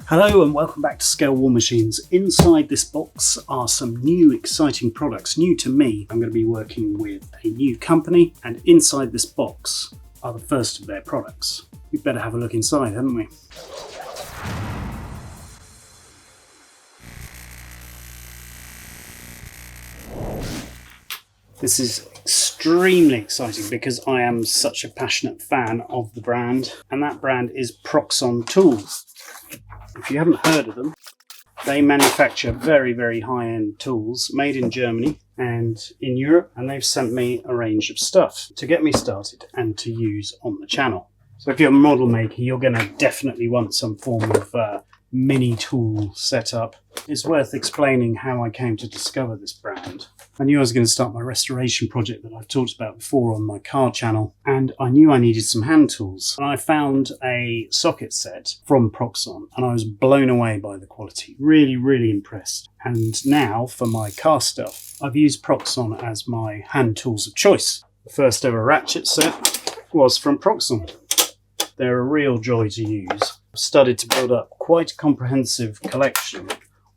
Hello and welcome back to Scale War Machines. Inside this box are some new exciting products, new to me. I'm going to be working with a new company, and inside this box are the first of their products. We'd better have a look inside, hadn't we? This is extremely exciting because I am such a passionate fan of the brand, and that brand is Proxxon Tools. If you haven't heard of them, they manufacture very, very high-end tools made in Germany and in Europe, and they've sent me a range of stuff to get me started and to use on the channel. So if you're a model maker, you're going to definitely want some form of mini tool setup. It's worth explaining how I came to discover this brand. I knew I was going to start my restoration project that I've talked about before on my car channel, and I knew I needed some hand tools. And I found a socket set from Proxxon, and I was blown away by the quality. Really, really impressed. And now for my car stuff, I've used Proxxon as my hand tools of choice. The first ever ratchet set was from Proxxon. They're a real joy to use. I've started to build up quite a comprehensive collection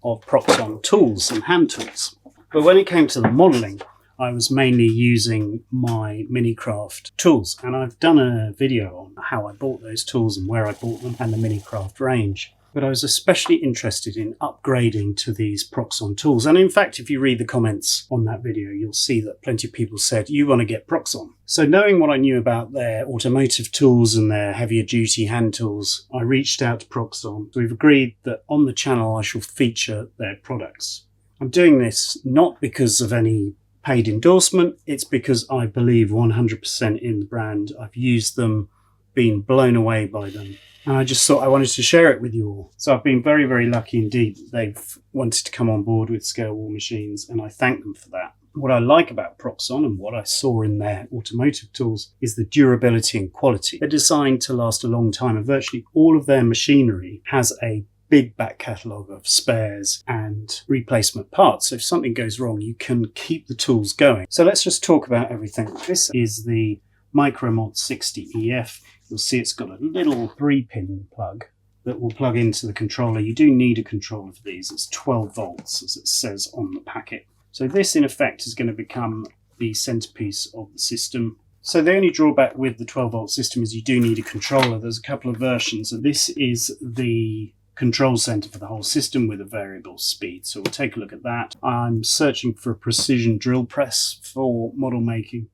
of Proxxon tools and hand tools. But when it came to the modelling, I was mainly using my Minicraft tools, and I've done a video on how I bought those tools and where I bought them and the Minicraft range. But I was especially interested in upgrading to these Proxxon tools. And in fact, if you read the comments on that video, you'll see that plenty of people said, you want to get Proxxon. So knowing what I knew about their automotive tools and their heavier duty hand tools, I reached out to Proxxon. We've agreed that on the channel I shall feature their products. I'm doing this not because of any paid endorsement, it's because I believe 100% in the brand. I've used them, been blown away by them, and I just thought I wanted to share it with you all. So I've been very, very lucky indeed that they've wanted to come on board with Scale War Machines, and I thank them for that. What I like about Proxxon and what I saw in their automotive tools is the durability and quality. They're designed to last a long time, and virtually all of their machinery has a big back catalogue of spares and replacement parts. So if something goes wrong, you can keep the tools going. So let's just talk about everything. This is the Micromot 60Ef. You'll see it's got a little 3-pin plug that will plug into the controller. You do need a controller for these. It's 12 volts, as it says on the packet. So this, in effect, is going to become the centerpiece of the system. So the only drawback with the 12-volt system is you do need a controller. There's a couple of versions, and this is the control center for the whole system with a variable speed. So we'll take a look at that. I'm searching for a precision drill press for model making,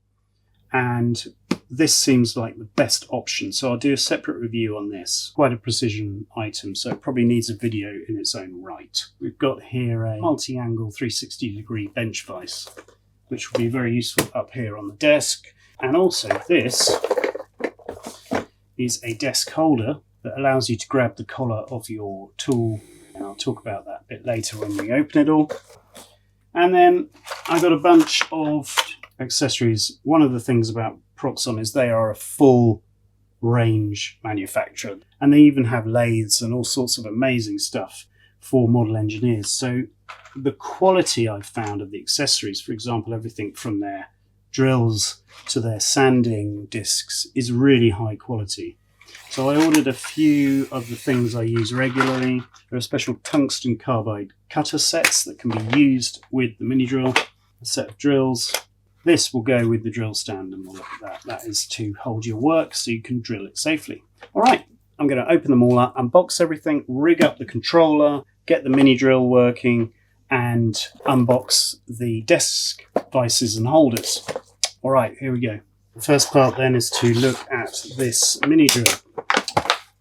and this seems like the best option. So I'll do a separate review on this. Quite a precision item, so it probably needs a video in its own right. We've got here a multi-angle 360-degree bench vise, which will be very useful up here on the desk. And also this is a desk holder that allows you to grab the collar of your tool, and I'll talk about that a bit later when we open it all. And then I've got a bunch of accessories. One of the things about Proxxon is they are a full range manufacturer, and they even have lathes and all sorts of amazing stuff for model engineers. So the quality I've found of the accessories, for example, everything from their drills to their sanding discs, is really high quality. So I ordered a few of the things I use regularly. There are special tungsten carbide cutter sets that can be used with the Minidrill, a set of drills. This will go with the drill stand, and we'll look at that. That is to hold your work so you can drill it safely. All right, I'm going to open them all up, unbox everything, rig up the controller, get the Minidrill working, and unbox the desk vices and holders. All right, here we go. The first part then is to look at this Minidrill.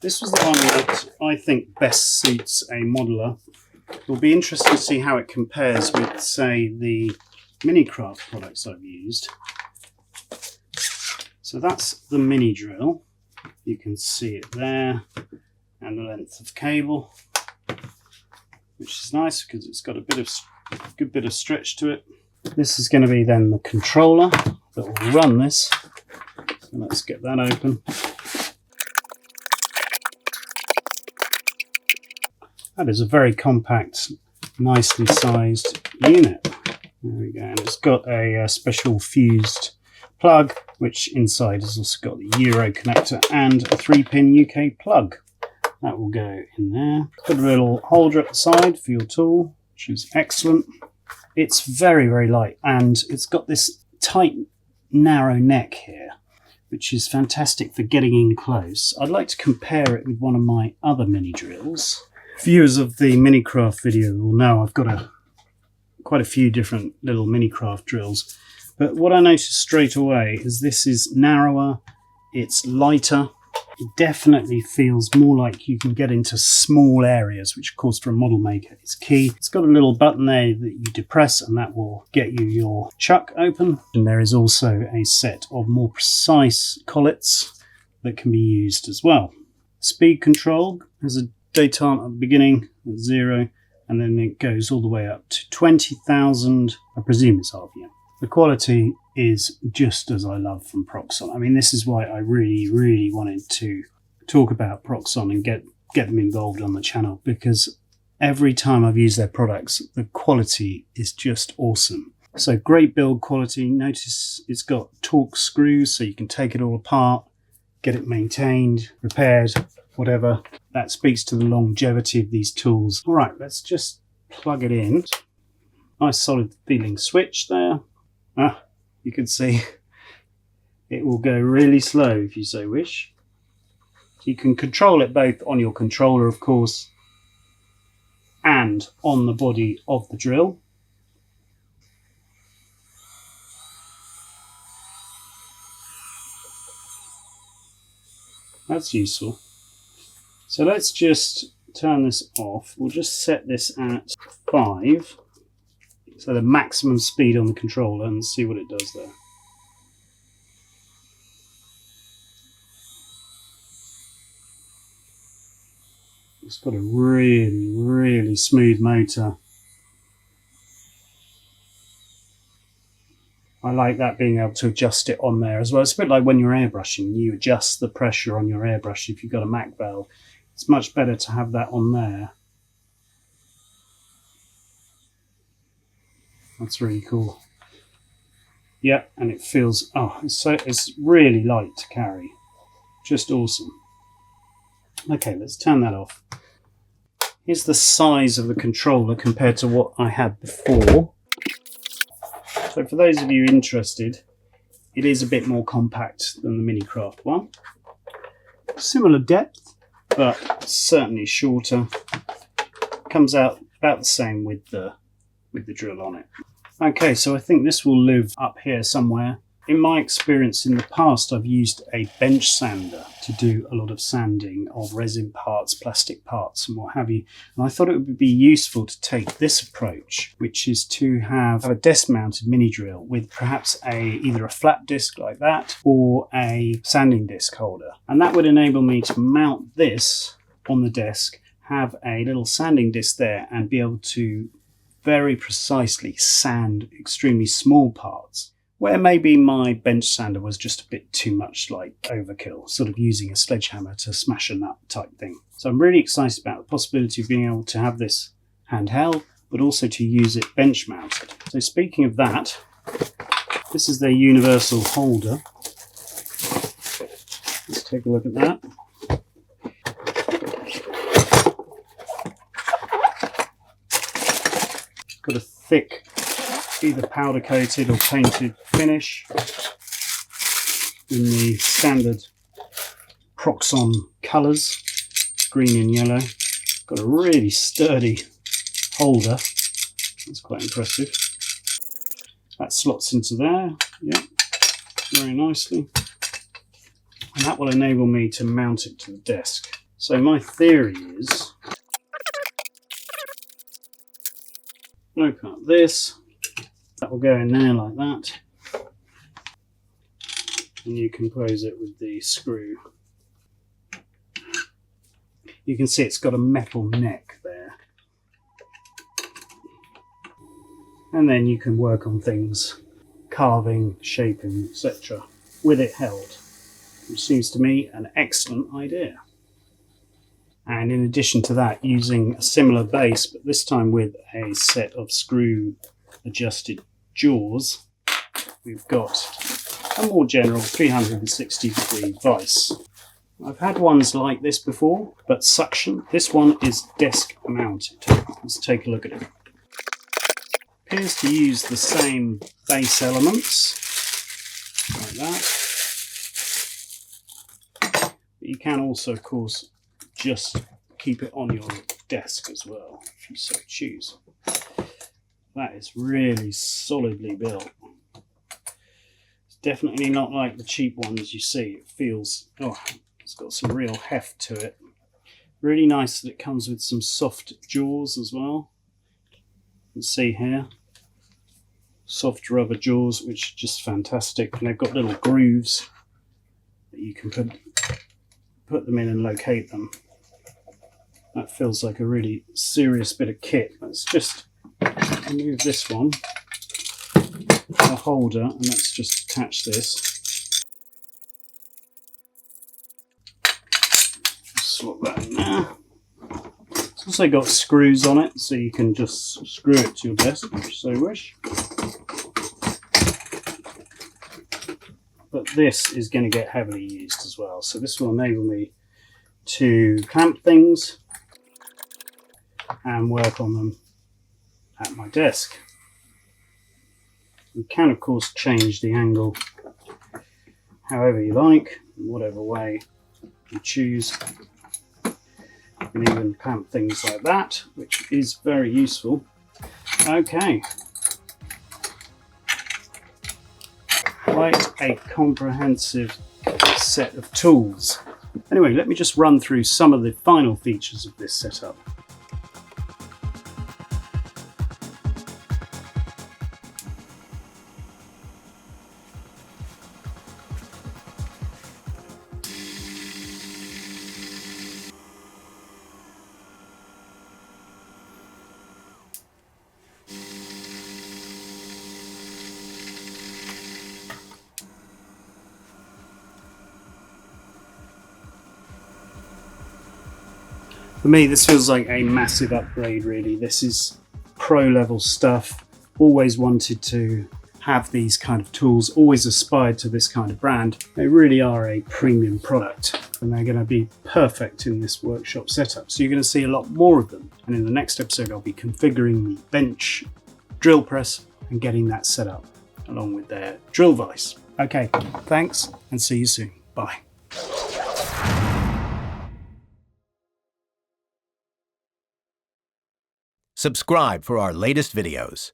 This was the one that I think best suits a modeler. It'll be interesting to see how it compares with, say, the Minicraft products I've used. So that's the Minidrill. You can see it there, and the length of cable, which is nice because it's got a good bit of stretch to it. This is going to be then the controller that will run this. So let's get that open. That is a very compact, nicely sized unit. There we go, and it's got a special fused plug, which inside has also got the Euro connector and a 3-pin UK plug. That will go in there. Put a little holder at the side for your tool, which is excellent. It's very, very light, and it's got this tight, narrow neck here, which is fantastic for getting in close. I'd like to compare it with one of my other mini drills. Viewers of the Minicraft video will know I've got quite a few different little Minicraft drills, but what I noticed straight away is this is narrower, it's lighter. It definitely feels more like you can get into small areas, which of course for a model maker is key. It's got a little button there that you depress and that will get you your chuck open. And there is also a set of more precise collets that can be used as well. Speed control has a detente at the beginning at 0, and then it goes all the way up to 20,000. I presume it's RPM. The quality is just as I love from Proxxon. I mean, this is why I really, really wanted to talk about Proxxon and get them involved on the channel, because every time I've used their products, the quality is just awesome. So great build quality. Notice it's got Torx screws, so you can take it all apart, get it maintained, repaired, whatever. That speaks to the longevity of these tools. All right, let's just plug it in. Nice solid feeling switch there. You can see it will go really slow if you so wish. You can control it both on your controller, of course, and on the body of the drill. That's useful. So let's just turn this off. We'll just set this at 5. So the maximum speed on the controller, and see what it does there. It's got a really, really smooth motor. I like that, being able to adjust it on there as well. It's a bit like when you're airbrushing, you adjust the pressure on your airbrush if you've got a Mac valve. It's much better to have that on there. That's really cool. Yeah, and it feels, it's really light to carry. Just awesome. Okay, let's turn that off. Here's the size of the controller compared to what I had before. So for those of you interested, it is a bit more compact than the Minicraft one. Similar depth, but certainly shorter. Comes out about the same with the drill on it. Okay, so I think this will live up here somewhere. In my experience in the past, I've used a bench sander to do a lot of sanding of resin parts, plastic parts and what have you. And I thought it would be useful to take this approach, which is to have a desk mounted mini drill with perhaps either a flat disc like that or a sanding disc holder. And that would enable me to mount this on the desk, have a little sanding disc there and be able to very precisely sand extremely small parts, where maybe my bench sander was just a bit too much like overkill, sort of using a sledgehammer to smash a nut type thing. So I'm really excited about the possibility of being able to have this handheld, but also to use it bench mounted. So speaking of that, this is their universal holder. Let's take a look at that. Got a thick, either powder coated or painted finish in the standard Proxxon colours, green and yellow. Got a really sturdy holder. That's quite impressive. That slots into there, yeah, very nicely. And that will enable me to mount it to the desk. So my theory is, open up this, that will go in there like that, and you can close it with the screw. You can see it's got a metal neck there, and then you can work on things, carving, shaping, etc. with it held, which seems to me an excellent idea. And in addition to that, using a similar base, but this time with a set of screw adjusted jaws, we've got a more general 360-degree vise. I've had ones like this before, but suction. This one is desk mounted. Let's take a look at it. Appears to use the same base elements, like that. But you can also, of course, just keep it on your desk as well, if you so choose. That is really solidly built. It's definitely not like the cheap ones you see. It feels, oh, it's got some real heft to it. Really nice that it comes with some soft jaws as well. You can see here, soft rubber jaws, which are just fantastic. And they've got little grooves that you can put them in and locate them. That feels like a really serious bit of kit. Let's just remove this one, a holder, and let's just attach this. Slot that in there. It's also got screws on it, so you can just screw it to your desk if you so wish. But this is going to get heavily used as well, so this will enable me to clamp things and work on them at my desk. You can, of course, change the angle however you like, whatever way you choose. You can even clamp things like that, which is very useful. Okay. Quite a comprehensive set of tools. Anyway, let me just run through some of the final features of this setup. For me, this feels like a massive upgrade, really. This is pro level stuff. Always wanted to have these kind of tools, always aspired to this kind of brand. They really are a premium product, and they're going to be perfect in this workshop setup. So you're going to see a lot more of them. And in the next episode, I'll be configuring the bench drill press and getting that set up along with their drill vise. Okay, thanks and see you soon. Bye. Subscribe for our latest videos.